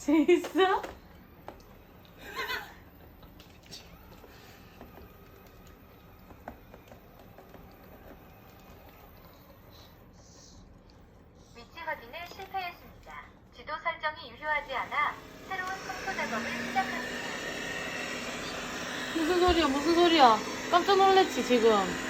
재밌어? 위치 확인에 실패했습니다. 지도 설정이 유효하지 않아 새로운 청소 작업을 시작합니다. 무슨 소리야, 무슨 소리야? 깜짝 놀랐지, 지금.